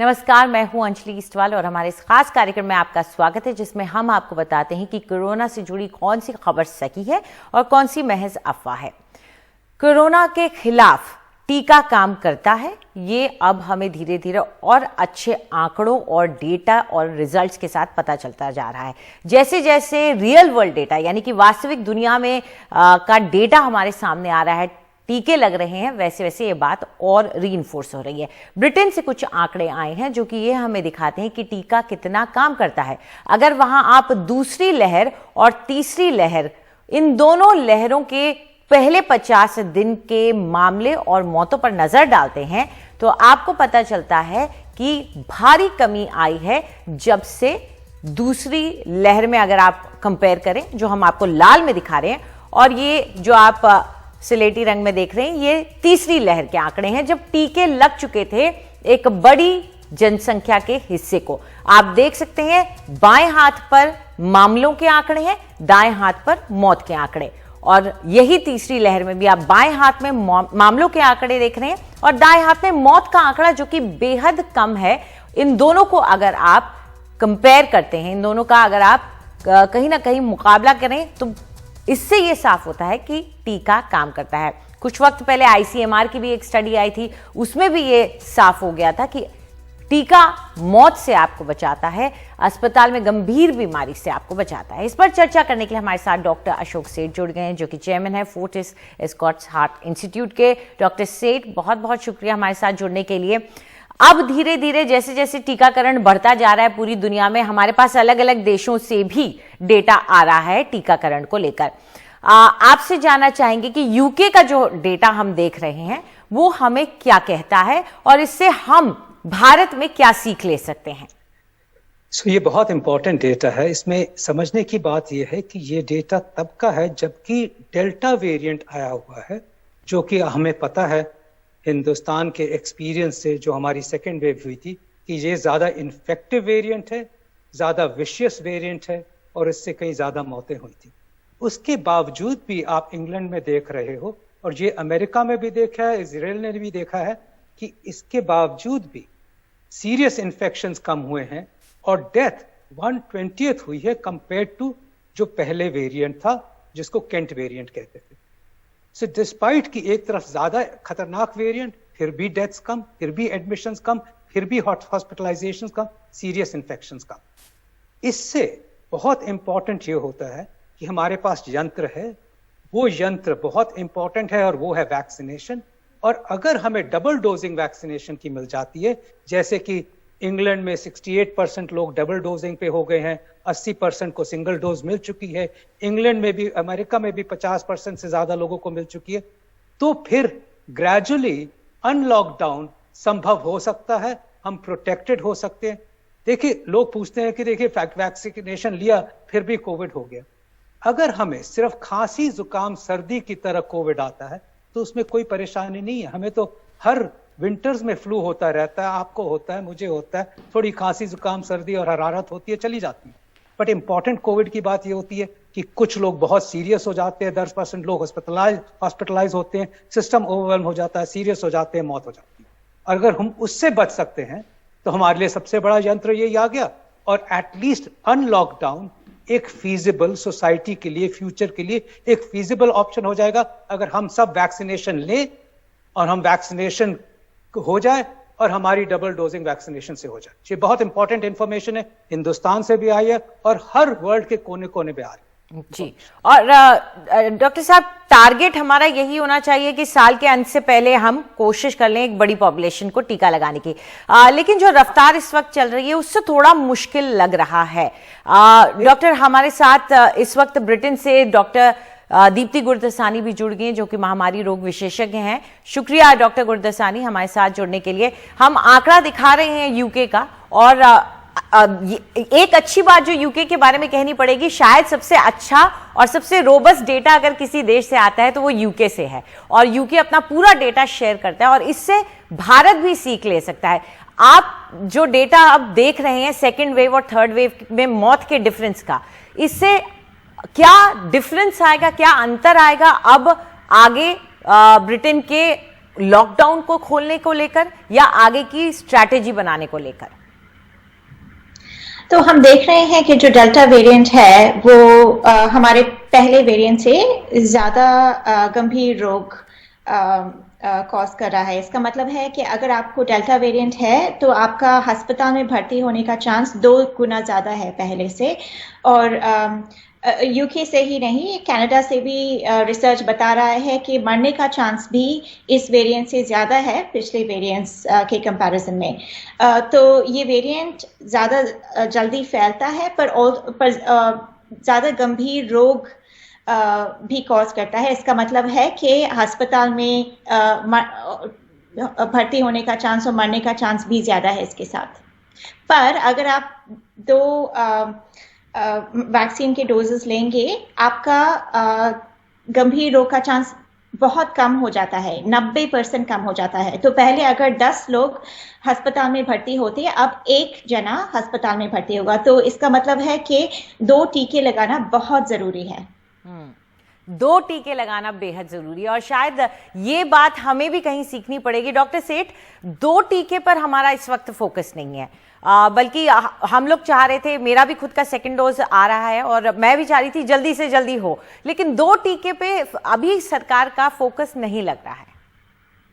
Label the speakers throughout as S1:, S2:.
S1: नमस्कार, मैं हूं अंजलि ईस्टवाल और हमारे इस खास कार्यक्रम में आपका स्वागत है, जिसमें हम आपको बताते हैं कि कोरोना से जुड़ी कौन सी खबर सही है और कौन सी महज अफवाह है। कोरोना के खिलाफ टीका काम करता है, ये अब हमें धीरे धीरे और अच्छे आंकड़ों और डेटा और रिजल्ट्स के साथ पता चलता जा रहा है। जैसे जैसे रियल वर्ल्ड डेटा यानी कि वास्तविक दुनिया में का डेटा हमारे सामने आ रहा है, टीके लग रहे हैं, वैसे वैसे ये बात और रीइंफोर्स हो रही है। ब्रिटेन से कुछ आंकड़े आए हैं जो कि ये हमें दिखाते हैं कि टीका कितना काम करता है। अगर वहां आप दूसरी लहर और तीसरी लहर, इन दोनों लहरों के पहले 50 दिन के मामले और मौतों पर नजर डालते हैं तो आपको पता चलता है कि भारी कमी आई है जब से दूसरी लहर में। अगर आप कंपेयर करें, जो हम आपको लाल में दिखा रहे हैं और ये जो आप स्लेटी रंग में देख रहे हैं, ये तीसरी लहर के आंकड़े हैं जब टीके लग चुके थे एक बड़ी जनसंख्या के हिस्से को। आप देख सकते हैं बाएं हाथ पर मामलों के आंकड़े हैं, दाएं हाथ पर मौत के आंकड़े, और यही तीसरी लहर में भी आप बाएं हाथ में मामलों के आंकड़े देख रहे हैं और दाएं हाथ में मौत का आंकड़ा, जो कि बेहद कम है। इन दोनों को अगर आप कंपेयर करते हैं, इन दोनों का अगर आप कहीं ना कहीं मुकाबला करें तो इससे यह साफ होता है कि टीका काम करता है। कुछ वक्त पहले ICMR की भी एक स्टडी आई थी, उसमें भी यह साफ हो गया था कि टीका मौत से आपको बचाता है, अस्पताल में गंभीर बीमारी से आपको बचाता है। इस पर चर्चा करने के लिए हमारे साथ डॉक्टर अशोक सेठ जुड़ गए हैं, जो कि चेयरमैन है फोर्टिस एस्कॉट्स हार्ट इंस्टीट्यूट के। डॉक्टर सेठ, बहुत बहुत शुक्रिया हमारे साथ जुड़ने के लिए। अब धीरे धीरे जैसे जैसे टीकाकरण बढ़ता जा रहा है पूरी दुनिया में, हमारे पास अलग अलग देशों से भी डेटा आ रहा है टीकाकरण को लेकर। आपसे जानना चाहेंगे कि यूके का जो डेटा हम देख रहे हैं वो हमें क्या कहता है और इससे हम भारत में क्या सीख ले सकते हैं।
S2: ये बहुत इंपॉर्टेंट डेटा है। इसमें समझने की बात यह है कि ये डेटा तब का है जबकि डेल्टा वेरिएंट आया हुआ है, जो कि हमें पता है हिंदुस्तान के एक्सपीरियंस से, जो हमारी सेकेंड वेव हुई थी, कि ये ज़्यादा इन्फेक्टिव वेरिएंट है, ज़्यादा विशियस वेरिएंट है और इससे कई ज़्यादा मौतें हुई थी। उसके बावजूद भी आप इंग्लैंड में देख रहे हो, और ये अमेरिका में भी देखा है, इजराइल ने भी देखा है, कि इसके बावजूद भी सीरियस इन्फेक्शंस कम हुए हैं और डेथ 1/20 हुई है कंपेयर टू जो पहले वेरिएंट था, जिसको केंट वेरिएंट कहते थे। सो डिस्पाइट कि एक तरफ ज्यादा खतरनाक वेरिएंट, फिर भी डेथ्स कम, फिर भी एडमिशंस कम, फिर भी हॉस्पिटलाइजेशंस कम, सीरियस इन्फेक्शंस कम। इससे बहुत इंपॉर्टेंट ये होता है कि हमारे पास यंत्र है, वो यंत्र बहुत इंपॉर्टेंट है और वो है वैक्सीनेशन। और अगर हमें डबल डोजिंग वैक्सीनेशन की मिल जाती है, जैसे कि इंग्लैंड में 68% लोग डबल डोजिंग पे हो गए हैं, 80% को सिंगल डोज मिल चुकी है, इंग्लैंड में भी, अमेरिका में भी 50% से ज्यादा लोगों को मिल चुकी है, तो फिर ग्रेजुअली अनलॉकडाउन संभव हो सकता है, हम प्रोटेक्टेड हो सकते हैं। देखिए, लोग पूछते हैं कि देखिए वैक्सीनेशन लिया फिर भी कोविड हो गया। अगर हमें सिर्फ खांसी, जुकाम, सर्दी की तरह कोविड आता है तो उसमें कोई परेशानी नहीं है। हमें तो हर विंटर्स में फ्लू होता रहता है, आपको होता है, मुझे होता है, थोड़ी खांसी, जुकाम, सर्दी और हरारत होती है, चली जाती है। बट इंपॉर्टेंट कोविड की बात ये होती है कि कुछ लोग बहुत सीरियस हो जाते हैं, 10% लोग हॉस्पिटलाइज होते हैं, सिस्टम ओवरवेल्म हो जाता है, सीरियस हो जाते हैं, मौत हो जाती है। अगर हम उससे बच सकते हैं तो हमारे लिए सबसे बड़ा यंत्र यही आ गया, और एटलीस्ट अनलॉकडाउन एक फीजिबल सोसाइटी के लिए, फ्यूचर के लिए एक फीजिबल ऑप्शन हो जाएगा अगर हम सब वैक्सीनेशन लें और हम वैक्सीनेशन हो जाए और हमारी डबल डोजिंग वैक्सीनेशन से हो जाए। ये बहुत इंपॉर्टेंट इंफॉर्मेशन है, हिंदुस्तान से भी आई है और हर वर्ल्ड के कोने कोने में आ रही है।
S1: जी, और डॉक्टर साहब, टारगेट हमारा यही होना चाहिए कि साल के अंत से पहले हम कोशिश कर लें एक बड़ी पॉपुलेशन को टीका लगाने की। लेकिन जो रफ्तार इस वक्त चल रही है उससे थोड़ा मुश्किल लग रहा है। डॉक्टर, हमारे साथ इस वक्त ब्रिटेन से डॉक्टर दीप्ति गुरदसानी भी जुड़ गई हैं, जो कि महामारी रोग विशेषज्ञ हैं। शुक्रिया डॉक्टर गुरदसानी हमारे साथ जुड़ने के लिए। हम आंकड़ा दिखा रहे हैं यूके का, और एक अच्छी बात जो यूके के बारे में कहनी पड़ेगी, शायद सबसे अच्छा और सबसे रोबस्ट डेटा अगर किसी देश से आता है तो वो यूके से है, और यूके अपना पूरा डेटा शेयर करता है और इससे भारत भी सीख ले सकता है। आप जो डेटा अब देख रहे हैं सेकेंड वेव और थर्ड वेव में मौत के डिफरेंस का, इससे क्या डिफरेंस आएगा, क्या अंतर आएगा अब आगे ब्रिटेन के लॉकडाउन को खोलने को लेकर या आगे की स्ट्रैटेजी बनाने को लेकर?
S3: तो हम देख रहे हैं कि जो डेल्टा वेरिएंट है वो हमारे पहले वेरिएंट से ज्यादा गंभीर रोग कॉज कर रहा है। इसका मतलब है कि अगर आपको डेल्टा वेरिएंट है तो आपका अस्पताल में भर्ती होने का चांस 2 गुना ज्यादा है पहले से। और यूके से ही नहीं, कनाडा से भी रिसर्च बता रहा है कि मरने का चांस भी इस वेरिएंट से ज़्यादा है पिछले वेरिएंट्स के कंपैरिजन में। तो ये वेरिएंट ज़्यादा जल्दी फैलता है पर ज़्यादा गंभीर रोग भी कॉज करता है। इसका मतलब है कि अस्पताल में भर्ती होने का चांस और मरने का चांस भी ज़्यादा है इसके साथ। पर अगर आप 2 वैक्सीन के डोजेस लेंगे, आपका गंभीर रोग का चांस बहुत कम हो जाता है, 90% कम हो जाता है। तो पहले अगर 10 लोग अस्पताल में भर्ती होते, अब 1 जना अस्पताल में भर्ती होगा। तो इसका मतलब है कि 2 टीके लगाना बहुत जरूरी है।
S1: 2 टीके लगाना बेहद जरूरी है और शायद ये बात हमें भी कहीं सीखनी पड़ेगी। डॉक्टर सेठ, 2 टीके पर हमारा इस वक्त फोकस नहीं है, बल्कि हम लोग चाह रहे थे, मेरा भी खुद का 2nd डोज आ रहा है और मैं भी चाह रही थी जल्दी से जल्दी हो, लेकिन 2 टीके पे अभी सरकार का फोकस नहीं लग रहा है।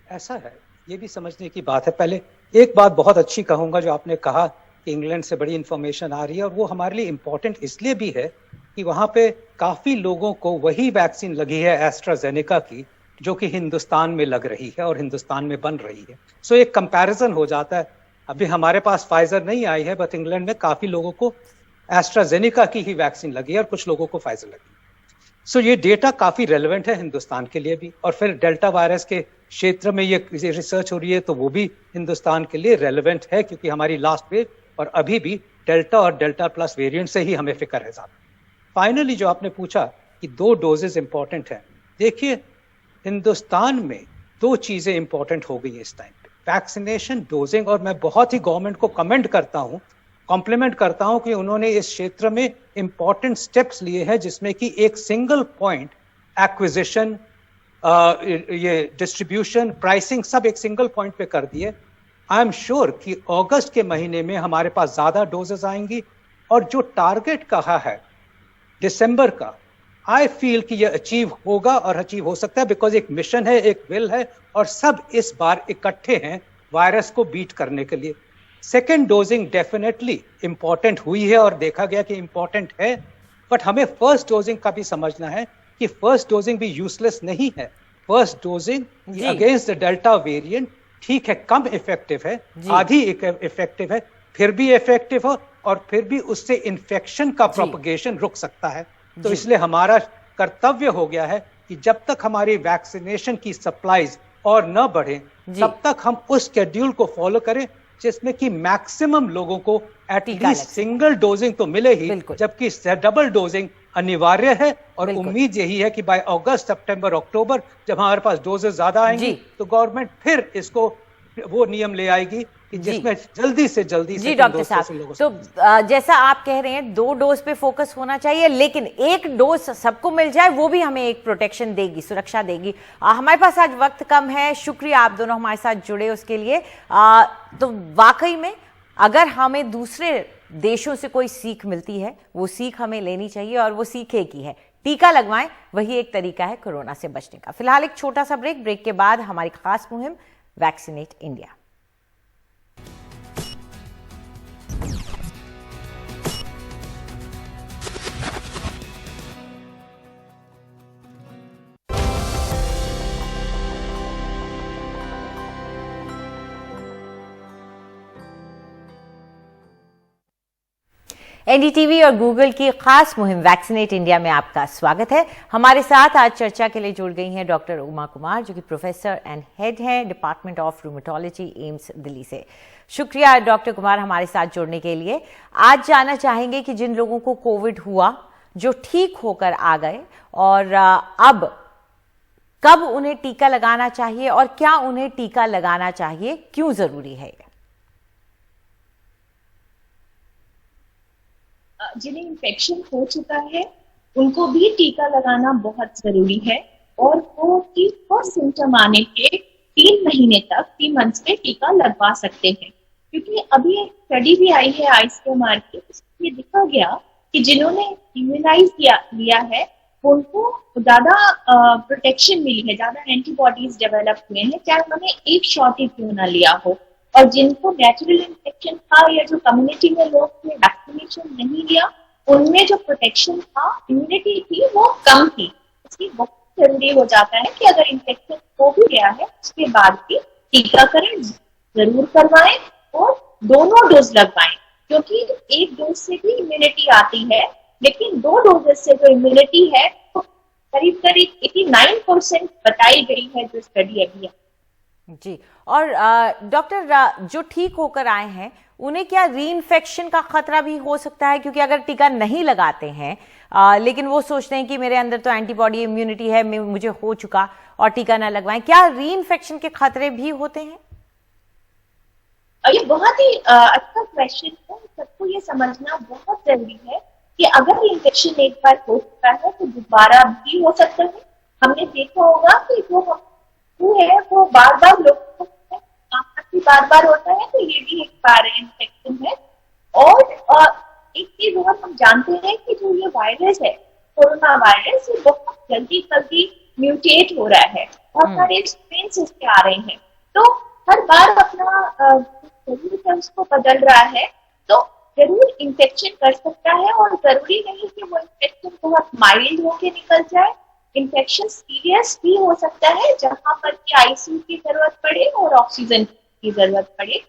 S2: ऐसा है, ये भी समझने की बात है। पहले एक बात बहुत अच्छी कहूंगा जो आपने कहा कि इंग्लैंड से बड़ी इंफॉर्मेशन आ रही है, और वो हमारे लिए इंपॉर्टेंट इसलिए भी है कि वहां पे काफी लोगों को वही वैक्सीन लगी है एस्ट्राजेनेका की जो कि हिंदुस्तान में लग रही है और हिंदुस्तान में बन रही है। सो एक कंपैरिजन हो जाता है। अभी हमारे पास फाइजर नहीं आई है, बट इंग्लैंड में काफी लोगों को एस्ट्राजेनेका की ही वैक्सीन लगी है और कुछ लोगों को फाइजर लगी। सो ये डेटा काफी रेलेवेंट है हिंदुस्तान के लिए भी। और फिर डेल्टा वायरस के क्षेत्र में ये रिसर्च हो रही है, तो वो भी हिंदुस्तान के लिए रेलेवेंट है, क्योंकि हमारी लास्ट वेव और अभी भी डेल्टा और डेल्टा प्लस वेरिएंट से ही हमें फिक्र है ज्यादा। फाइनली जो आपने पूछा कि 2 डोजेज इंपॉर्टेंट है, देखिए हिंदुस्तान में 2 चीजें इंपॉर्टेंट हो गई इस टाइम पे, वैक्सीनेशन, डोजिंग। और मैं बहुत ही गवर्नमेंट को कमेंट करता हूं, कॉम्प्लीमेंट करता हूं कि उन्होंने इस क्षेत्र में इंपॉर्टेंट स्टेप्स लिए हैं, जिसमें कि एक सिंगल पॉइंट एक्विजिशन, ये डिस्ट्रीब्यूशन, प्राइसिंग सब एक सिंगल पॉइंट पे कर दिए। आई एम श्योर कि अगस्त के महीने में हमारे पास ज्यादा डोजेस आएंगी, और जो टारगेट कहा है दिसंबर का, आई फील कि यह अचीव होगा और अचीव हो सकता है, बिकॉज एक मिशन है, एक विल है, और सब इस बार इकट्ठे हैं वायरस को बीट करने के लिए। 2nd डोजिंग डेफिनेटली इंपॉर्टेंट हुई है और देखा गया कि इंपॉर्टेंट है, बट हमें 1st डोजिंग का भी समझना है कि 1st डोजिंग भी यूजलेस नहीं है। 1st dosing against the delta variant ठीक है, कम इफेक्टिव है, आधी इफेक्टिव है, फिर भी इफेक्टिव हो, और फिर भी उससे इन्फेक्शन का प्रोपगेशन रुक सकता है। तो इसलिए हमारा कर्तव्य हो गया है कि जब तक हमारी वैक्सीनेशन की सप्लाईज और न बढ़े, तब तक हम उस शेड्यूल को फॉलो करें जिसमें कि मैक्सिमम लोगों को एटलीस्ट सिंगल डोजिंग तो मिले ही, जबकि डबल डोजिंग अनिवार्य है। और उम्मीद यही है कि बाय अगस्त, सितंबर, अक्टूबर जब हमारे पास डोजेस ज्यादा आएंगी, तो गवर्नमेंट फिर इसको वो नियम ले आएगी कि जिसमें जल्दी से
S1: जी डॉक्टर साहब, तो जैसा आप कह रहे हैं 2 डोज पे फोकस होना चाहिए, लेकिन 1 डोज सबको मिल जाए वो भी हमें एक प्रोटेक्शन देगी, सुरक्षा देगी। हमारे पास आज वक्त कम है, शुक्रिया आप दोनों हमारे साथ जुड़े उसके लिए। तो वाकई में अगर हमें दूसरे देशों से कोई सीख मिलती है, वो सीख हमें लेनी चाहिए, और वो सीख एक ही है, टीका लगवाएं, वही एक तरीका है कोरोना से बचने का। फिलहाल एक छोटा सा ब्रेक के बाद हमारी खास मुहिम वैक्सीनेट इंडिया। एनडीटीवी और गूगल की खास मुहिम वैक्सीनेट इंडिया में आपका स्वागत है। हमारे साथ आज चर्चा के लिए जुड़ गई हैं डॉक्टर उमा कुमार, जो कि प्रोफेसर एंड हेड हैं department of rheumatology, AIIMS Delhi से। शुक्रिया डॉक्टर कुमार हमारे साथ जुड़ने के लिए। आज जानना चाहेंगे कि जिन लोगों को कोविड हुआ, जो ठीक होकर आ गए, और अब कब उन्हें टीका लगाना चाहिए और क्या उन्हें टीका लगाना चाहिए, क्यों जरूरी है?
S4: जिन्हें इन्फेक्शन हो चुका है उनको भी टीका लगाना बहुत जरूरी है, और वो कि फर्स्ट सिम्टम आने पे 3 महीने तक 3 मंथ्स में टीका लगवा सकते हैं। क्योंकि अभी एक स्टडी भी आई है ICMR की, इसमें देखा गया कि जिन्होंने इम्यूनाइज लिया है उनको ज्यादा प्रोटेक्शन मिली है, ज्यादा एंटीबॉडीज डेवलप हुए हैं, चाहे उन्होंने एक शॉट ही क्यों ना लिया हो। और जिनको नेचुरल इन्फेक्शन था या जो कम्युनिटी में लोग थे वैक्सीनेशन नहीं लिया, उनमें जो प्रोटेक्शन था, इम्यूनिटी थी, वो कम थी। इसलिए बहुत जरूरी हो जाता है कि अगर इन्फेक्शन हो भी गया है उसके बाद भी टीकाकरण जरूर करवाएं और दोनों डोज लगवाएं, क्योंकि एक डोज से भी इम्यूनिटी आती है, लेकिन 2 डोजेस से जो इम्यूनिटी है तो करीब करीब 89% बताई गई है जो स्टडी अभी है।
S1: जी, और डॉक्टर जो ठीक होकर आए हैं उन्हें क्या री इन्फेक्शन का खतरा भी हो सकता है? क्योंकि अगर टीका नहीं लगाते हैं लेकिन वो सोचते हैं कि मेरे अंदर तो एंटीबॉडी इम्यूनिटी है, मुझे हो चुका और टीका ना लगवाएं, क्या री इन्फेक्शन के खतरे भी होते हैं?
S4: ये बहुत ही अच्छा क्वेश्चन है। सबको ये समझना बहुत जरूरी है कि अगर इन्फेक्शन एक बार हो चुका है तो दोबारा भी हो सकता है। हमने देखा होगा कि जो है वो बार बार लोगों को बार होता है, तो ये भी एक वायरल इन्फेक्शन है। और एक चीज और हम जानते हैं कि जो ये वायरस है, कोरोना वायरस, ये बहुत जल्दी म्यूटेट हो रहा है, बहुत सारे स्ट्रेन्स इसके आ रहे हैं, तो हर बार अपना शरीर है उसको बदल रहा है, तो जरूर इन्फेक्शन कर सकता है। और जरूरी नहीं कि वो इन्फेक्शन बहुत माइल्ड होके निकल जाए, इन्फेक्शन सीरियस भी हो सकता है जहां पर कि ICU की जरूरत पड़े और ऑक्सीजन की जरूरत पड़े।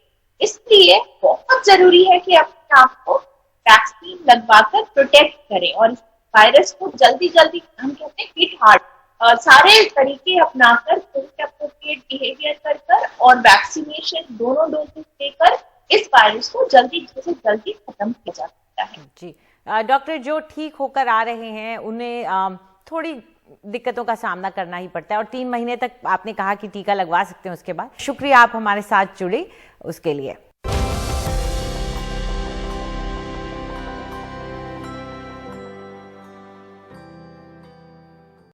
S4: इसलिए बहुत जरूरी है कि अपने आप को वैक्सीन लगवाकर प्रोटेक्ट करें और इस वायरस को जल्दी हम कहते हैं हिट हार्ड सारे तरीके अपनाकर अप्रोप्रिएट बिहेवियर कर और वैक्सीनेशन दोनों डोजेस लेकर इस वायरस को जल्दी से जल्दी खत्म किया जा सकता है।
S1: जी, डॉक्टर जो ठीक होकर आ रहे हैं उन्हें थोड़ी दिक्कतों का सामना करना ही पड़ता है और 3 महीने तक आपने कहा कि टीका लगवा सकते हैं उसके बाद। शुक्रिया आप हमारे साथ जुड़े उसके लिए।